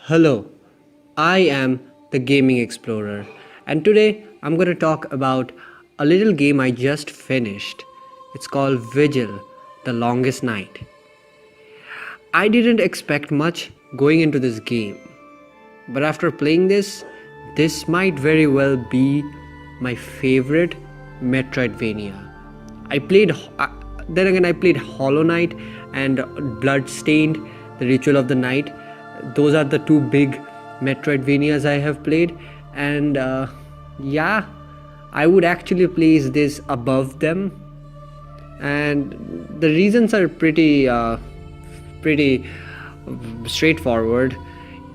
Hello, I am the Gaming Explorer, and today I'm going to talk about a little game I just finished. It's called Vigil, the Longest Night. I didn't expect much going into this game, but after playing this might very well be my favorite Metroidvania. I played, then again, I played Hollow Knight and Bloodstained, the Ritual of the Night. Those are the two big Metroidvanias I have played, and yeah, I would actually place this above them, and the reasons are pretty straightforward.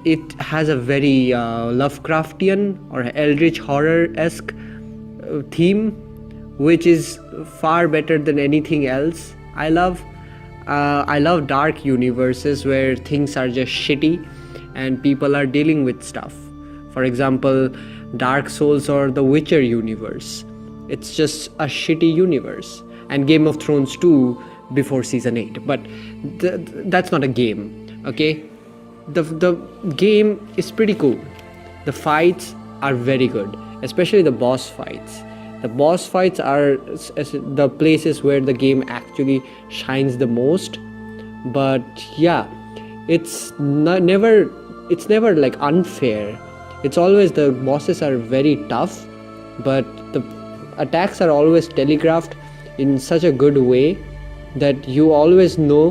It has a very Lovecraftian or Eldritch horror-esque theme, which is far better than anything else. I love dark universes where things are just shitty and people are dealing with stuff. For example, Dark Souls or the Witcher universe. It's just a shitty universe. And Game of Thrones 2 before season 8. But that's not a game, okay? The game is pretty cool. The fights are very good, especially the boss fights. The boss fights are the places where the game actually shines the most. But yeah, it's never like unfair. It's always the bosses are very tough, but the attacks are always telegraphed in such a good way that you always know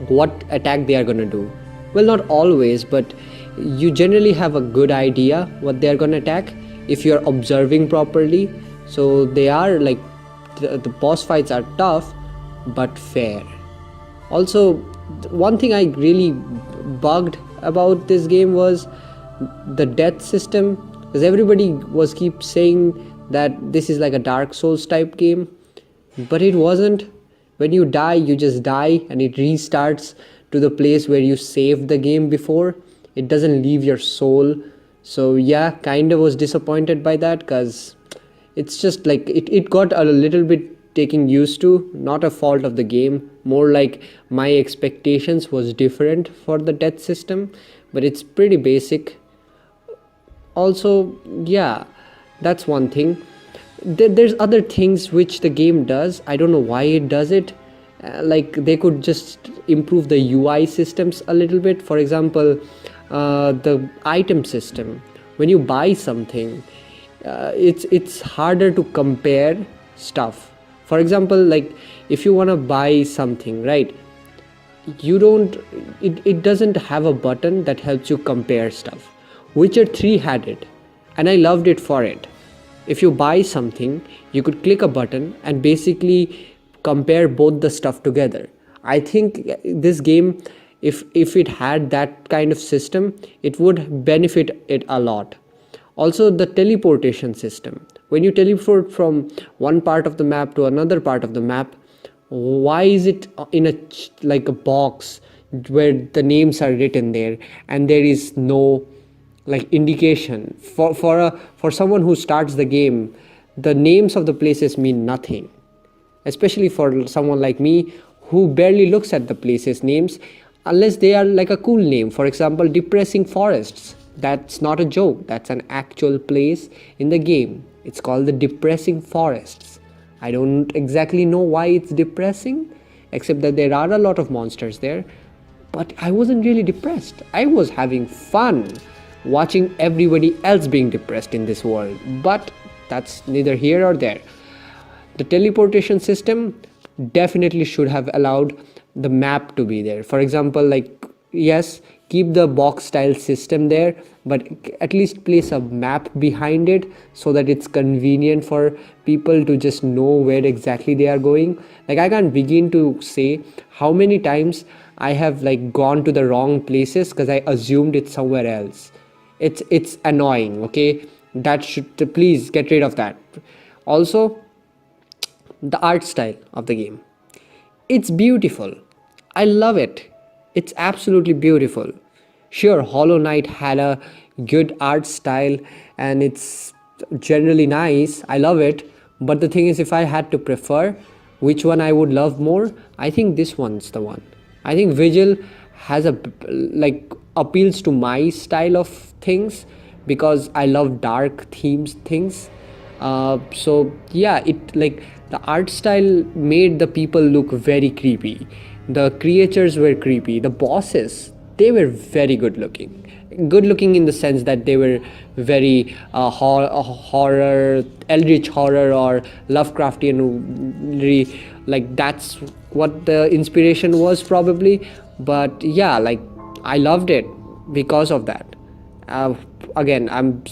what attack they are gonna do. Well, not always, but you generally have a good idea what they are gonna attack if you're observing properly. So they are like, the boss fights are tough but fair. Also, one thing I really bugged about this game was the death system, because everybody was keep saying that this is like a Dark Souls type game, but it wasn't. When you die, you just die and it restarts to the place where you saved the game before. It doesn't leave your soul. So yeah, kinda was disappointed by that, because it's just like it got a little bit taking used to, not a fault of the game, more like my expectations was different for the death system, but it's pretty basic. Also, yeah, that's one thing. There's other things which the game does. I don't know why it does it. Like they could just improve the UI systems a little bit. For example, the item system. When you buy something, it's harder to compare stuff. For example, like if you want to buy something, right, it doesn't have a button that helps you compare stuff. Witcher 3 had it, and I loved it for it. If you buy something, you could click a button and basically compare both the stuff together. I think this game, if it had that kind of system, it would benefit it a lot. Also, the teleportation system. When you teleport from one part of the map to another part of the map, why is it in like a box where the names are written there and there is no like indication? For someone who starts the game, the names of the places mean nothing, especially for someone like me who barely looks at the places names unless they are like a cool name. For example, Depressing Forests. That's not a joke. That's an actual place in the game. It's called the Depressing Forests. I don't exactly know why it's depressing, except that there are a lot of monsters there. But I wasn't really depressed. I was having fun watching everybody else being depressed in this world. But that's neither here or there. The teleportation system definitely should have allowed the map to be there. For example, like, yes, keep the box style system there, but at least place a map behind it so that it's convenient for people to just know where exactly they are going. Like, I can't begin to say how many times I have like gone to the wrong places because I assumed it's somewhere else. It's annoying, okay? That should, please get rid of that. Also, the art style of the game. It's beautiful. I love it. It's absolutely beautiful. Sure, Hollow Knight had a good art style and it's generally nice. I love it. But the thing is, if I had to prefer which one I would love more, I think this one's the one. I think Vigil has a like appeals to my style of things, because I love dark themes things. So yeah, it like the art style made the people look very creepy. The creatures were creepy. The bosses, they were very good looking in the sense that they were very horror, eldritch horror, or Lovecraftian, like that's what the inspiration was probably. But yeah, like I loved it because of that. uh, I'm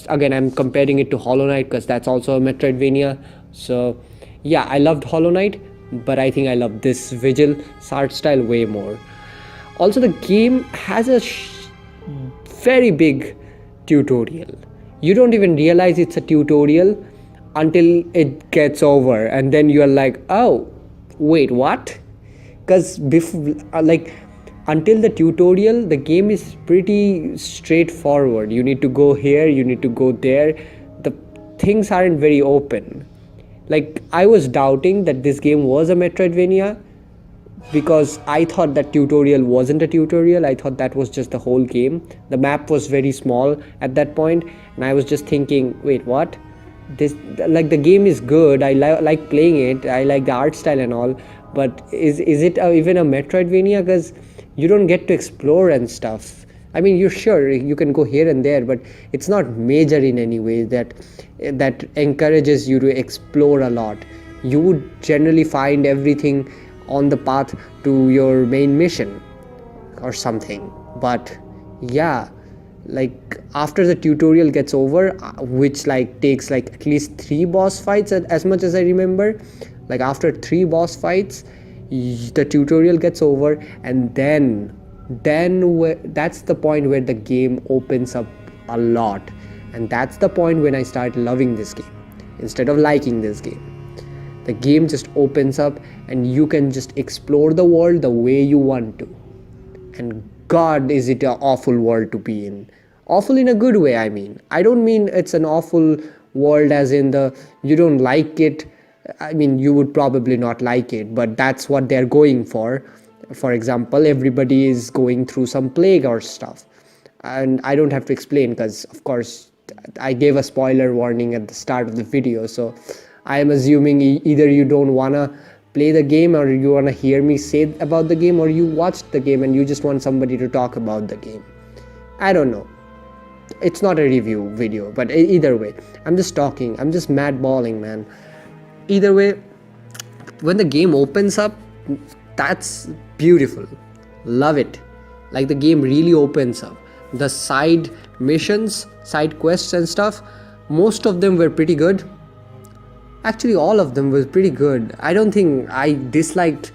comparing it to Hollow Knight because that's also a Metroidvania. So yeah, I loved Hollow Knight, but I think I love this Vigil art style way more. Also, the game has a very big tutorial. You don't even realize it's a tutorial until it gets over, and then you're like, oh, wait, what? Because before, like, until the tutorial, the game is pretty straightforward. You need to go here, you need to go there. The things aren't very open. Like, I was doubting that this game was a Metroidvania because I thought that tutorial wasn't a tutorial. I thought that was just the whole game. The map was very small at that point, and I was just thinking, wait, what? This, like, the game is good. I like playing it. I like the art style and all, but is it even a Metroidvania? Because you don't get to explore and stuff. I mean, you're sure you can go here and there, but it's not major in any way that encourages you to explore a lot. You would generally find everything on the path to your main mission or something. But yeah, like after the tutorial gets over, which like takes like at least 3 boss fights, as much as I remember, like after 3 boss fights the tutorial gets over, and then that's the point where the game opens up a lot, and that's the point when I start loving this game instead of liking this game. The game just opens up and you can just explore the world the way you want to. And God, is it an awful world to be in. Awful in a good way, I mean. I don't mean it's an awful world as in the you don't like it. I mean, you would probably not like it, but that's what they're going for. For example, everybody is going through some plague or stuff. And I don't have to explain because, of course, I gave a spoiler warning at the start of the video. So I am assuming either you don't want to play the game, or you want to hear me say about the game, or you watched the game and you just want somebody to talk about the game. I don't know. It's not a review video, but either way, I'm just talking. I'm just mad balling, man. Either way, when the game opens up, that's beautiful. Love it. Like, the game really opens up. The side missions, side quests and stuff, most of them were pretty good. Actually, all of them was pretty good. I don't think I disliked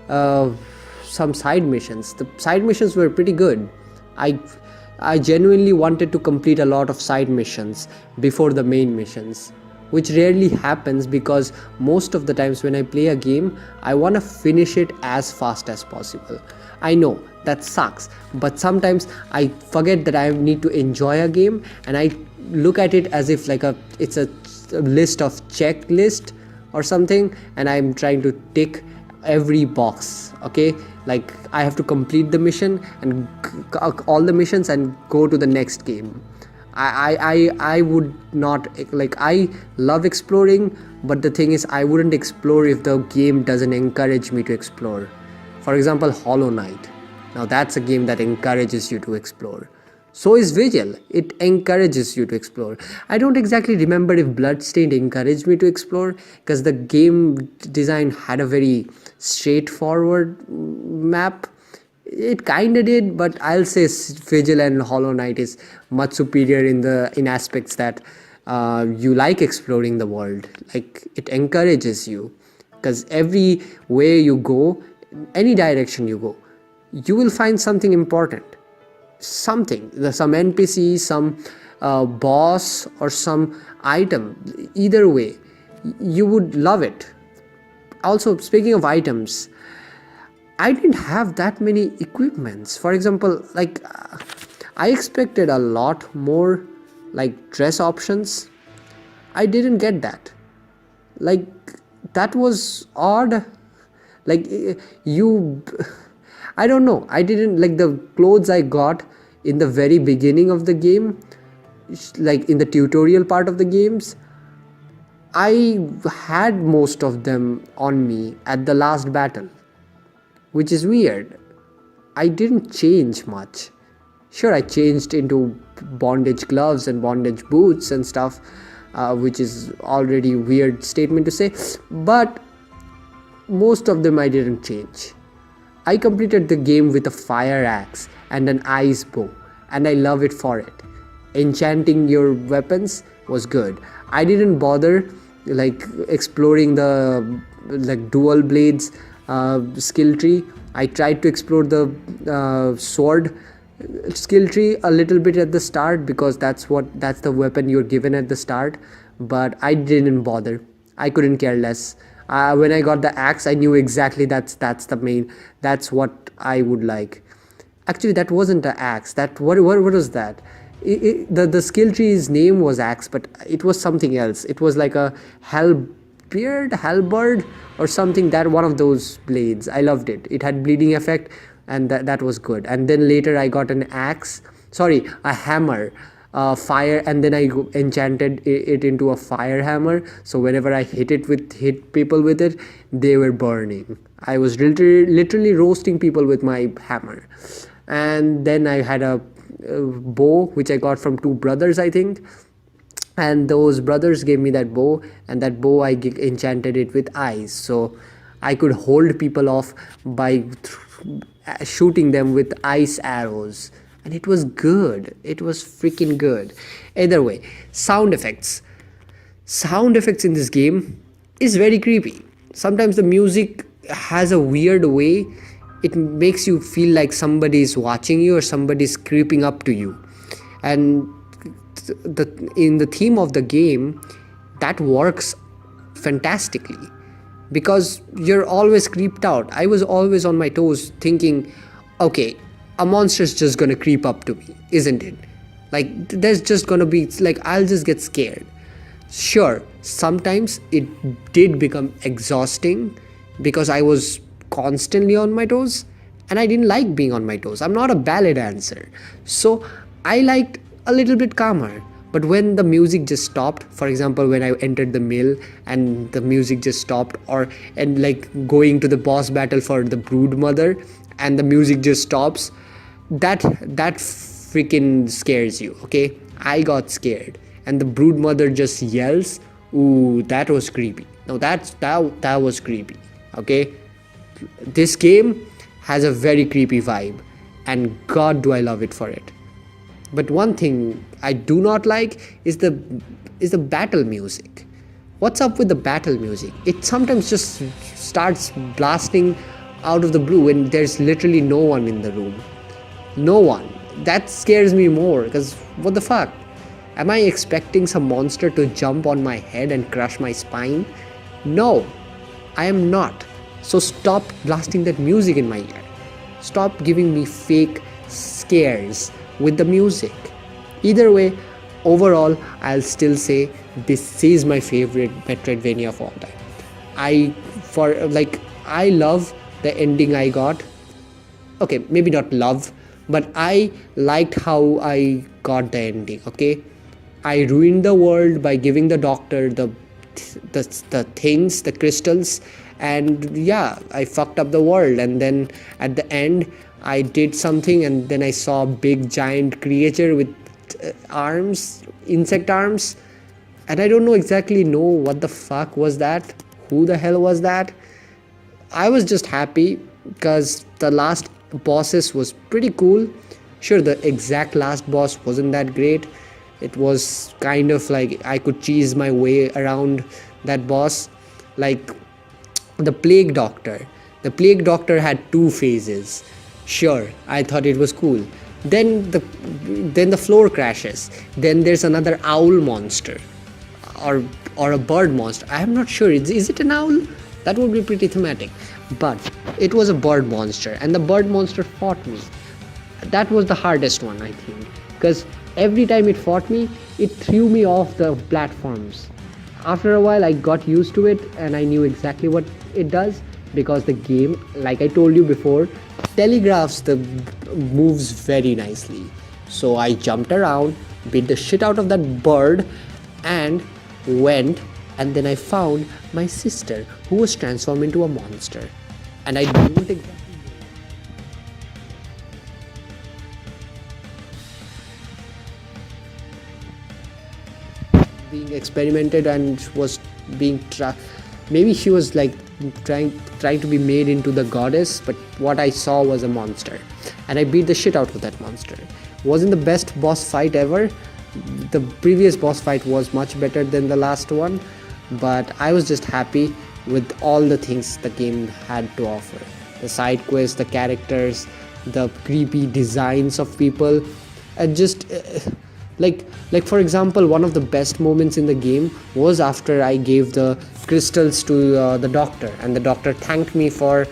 some side missions. The side missions were pretty good. I genuinely wanted to complete a lot of side missions before the main missions, which rarely happens because most of the times when I play a game, I want to finish it as fast as possible. I know that sucks, but sometimes I forget that I need to enjoy a game, and I look at it as if like it's a list of checklist or something, and I'm trying to tick every box. Okay, like I have to complete the mission and all the missions and go to the next game. I would not, like, I love exploring, but the thing is I wouldn't explore if the game doesn't encourage me to explore. For example, Hollow Knight. Now that's a game that encourages you to explore. So is Vigil. It encourages you to explore. I don't exactly remember if Bloodstained encouraged me to explore, because the game design had a very straightforward map. It kinda did, but I'll say Vigil and Hollow Knight is much superior in aspects that you like exploring the world. Like, it encourages you, because every way you go, any direction you go, you will find something important. Some NPC, some boss, or some item. Either way, you would love it. Also, speaking of items, I didn't have that many equipments. For example, like I expected a lot more like dress options. I didn't get that. Like, that was odd. Like, I don't know, I didn't like the clothes I got in the very beginning of the game, like in the tutorial part of the games. I had most of them on me at the last battle, which is weird. I didn't change much. Sure, I changed into bondage gloves and bondage boots and stuff, which is already a weird statement to say, but most of them I didn't change. I completed the game with a fire axe and an ice bow, and I love it for it. Enchanting your weapons was good. I didn't bother like exploring the like dual blades skill tree. I tried to explore the sword skill tree a little bit at the start because that's the weapon you're given at the start, but I didn't bother. I couldn't care less. When I got the axe, I knew exactly that's what I would like. Actually, that wasn't an axe. What was that? The skill tree's name was axe, but it was something else. It was like a halberd or something, that one of those blades. I loved it. It had bleeding effect, and that was good. And then later I got an axe, sorry, a hammer, fire, and then I enchanted it into a fire hammer, so whenever I hit people with it, they were burning. I was literally roasting people with my hammer. And then I had a bow which I got from two brothers, I think, and those brothers gave me that bow, and that bow I enchanted it with ice, so I could hold people off by shooting them with ice arrows, and it was good. It was freaking good. Either way, sound effects in this game is very creepy. Sometimes the music has a weird way. It makes you feel like somebody is watching you or somebody is creeping up to you, and in the theme of the game, that works fantastically because you're always creeped out. I was always on my toes thinking, okay, a monster's just gonna creep up to me, isn't it? Like, there's just gonna be, like, I'll just get scared. Sure, sometimes it did become exhausting because I was constantly on my toes, and I didn't like being on my toes. I'm not a ballet dancer, so I liked a little bit calmer. But when the music just stopped, for example, when I entered the mill and the music just stopped, and like going to the boss battle for the brood mother and the music just stops, that freaking scares you. Okay, I got scared, and the brood mother just yells. Ooh, that was creepy. Now that was creepy. Okay, this game has a very creepy vibe, and God, do I love it for it. But one thing I do not like is the battle music. What's up with the battle music? It sometimes just starts blasting out of the blue when there's literally no one in the room. No one. That scares me more, because what the fuck? Am I expecting some monster to jump on my head and crush my spine? No, I am not. So stop blasting that music in my ear. Stop giving me fake scares with the music. Either way, overall, I'll still say this is my favorite Metroidvania of all time. I love the ending I got. Okay, maybe not love, but I liked how I got the ending. Okay, I ruined the world by giving the doctor the things, the crystals, and yeah, I fucked up the world. And then at the end, I did something, and then I saw a big giant creature with arms, insect arms, and I don't exactly know what the fuck was that. Who the hell was that? I was just happy because the last bosses was pretty cool. Sure, the exact last boss wasn't that great. It was kind of like I could cheese my way around that boss. Like the Plague Doctor. The Plague Doctor had two phases. Sure, I thought it was cool. Then the floor crashes. Then there's another owl monster, or a bird monster. I am not sure. Is it an owl? That would be pretty thematic. But it was a bird monster, and the bird monster fought me. That was the hardest one, I think, because every time it fought me, it threw me off the platforms. After a while, I got used to it, and I knew exactly what it does. because the game, like I told you before, telegraphs the moves very nicely. So I jumped around, beat the shit out of that bird, and went, and then I found my sister who was transformed into a monster. And I don't exactly being experimented and was being maybe she was like trying to be made into the goddess, but what I saw was a monster, and I beat the shit out of that monster. Wasn't the best boss fight ever. The previous boss fight was much better than the last one, but I was just happy with all the things the game had to offer. The side quests, the characters, the creepy designs of people, and just like for example, one of the best moments in the game was after I gave the crystals to the doctor, and the doctor thanked me for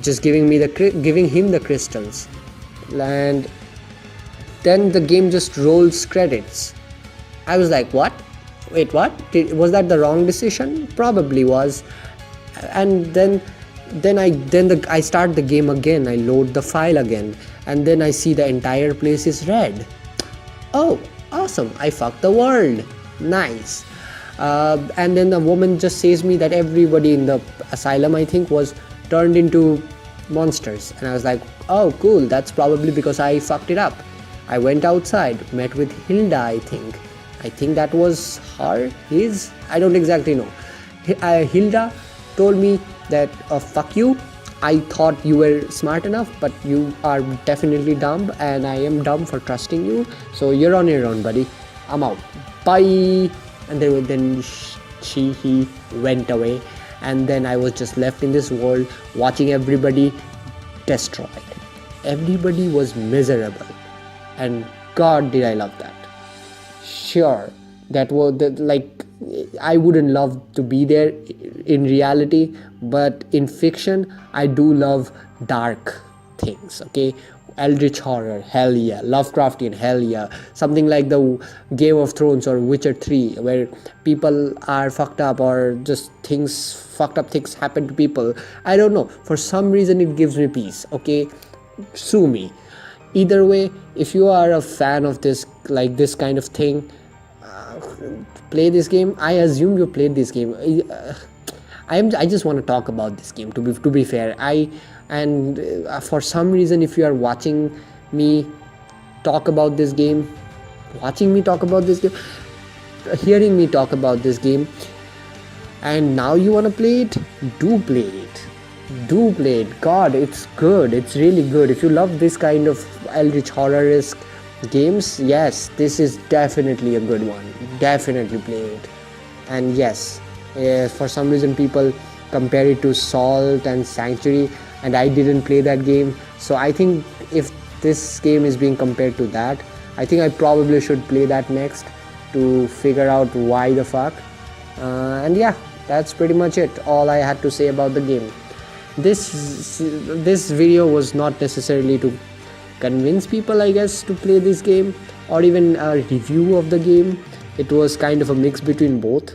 just giving him the crystals. And then the game just rolls credits. I was like, what? Wait, what? Was that the wrong decision? Probably was. And then I start the game again. I load the file again, and then I see the entire place is red. Oh, awesome! I fucked the world. Nice. And then the woman just says me that everybody in the asylum, I think, was turned into monsters, and I was like, oh, cool. That's probably because I fucked it up. I went outside, met with Hilda, I think that was his, I don't exactly know. Hilda told me that, fuck you, I thought you were smart enough, but you are definitely dumb, and I am dumb for trusting you, so you're on your own, buddy. I'm out. Bye. And then he went away, and then I was just left in this world watching everybody destroyed. Everybody was miserable. And God, did I love that. Sure, that was like, I wouldn't love to be there in reality, but in fiction I do love dark things. Okay, eldritch horror, hell yeah. Lovecraftian, hell yeah. Something like the Game of Thrones or Witcher 3, where people are fucked up, or just fucked up things happen to people. I don't know, for some reason it gives me peace. Okay, sue me. Either way, if you are a fan of this kind of thing, play this game. I assume you played this game. I just want to talk about this game, to be fair. For some reason, if you are watching me talk about this game, hearing me talk about this game, and now you want to play it, do play it. God, it's good. It's really good. If you love this kind of eldritch horror-esque games, yes, this is definitely a good one. Definitely play it. And yes, for some reason people compare it to Salt and Sanctuary, and I didn't play that game, so I think if this game is being compared to that, I think I probably should play that next to figure out why the fuck. And yeah, that's pretty much it, all I had to say about the game. This video was not necessarily to convince people, I guess, to play this game, or even a review of the game. It was kind of a mix between both.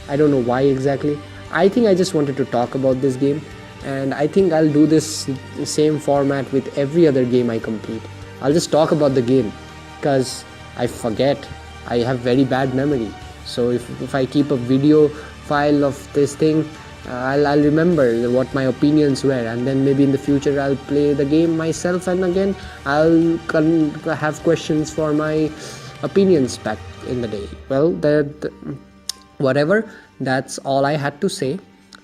I don't know why exactly. I think I just wanted to talk about this game, and I think I'll do this same format with every other game I complete. I'll just talk about the game, because I forget. I have very bad memory, so if I keep a video file of this thing, I'll remember what my opinions were, and then maybe in the future I'll play the game myself, and again I'll have questions for my opinions back in the day. Well, whatever, that's all I had to say.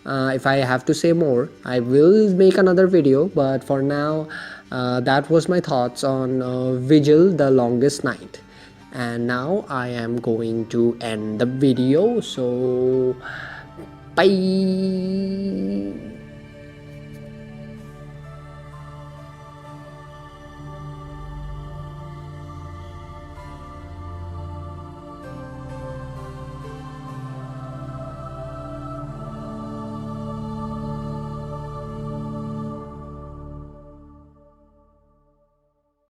If I have to say more, I will make another video, but for now, that was my thoughts on Vigil, the Longest Night. And now I am going to end the video, so bye.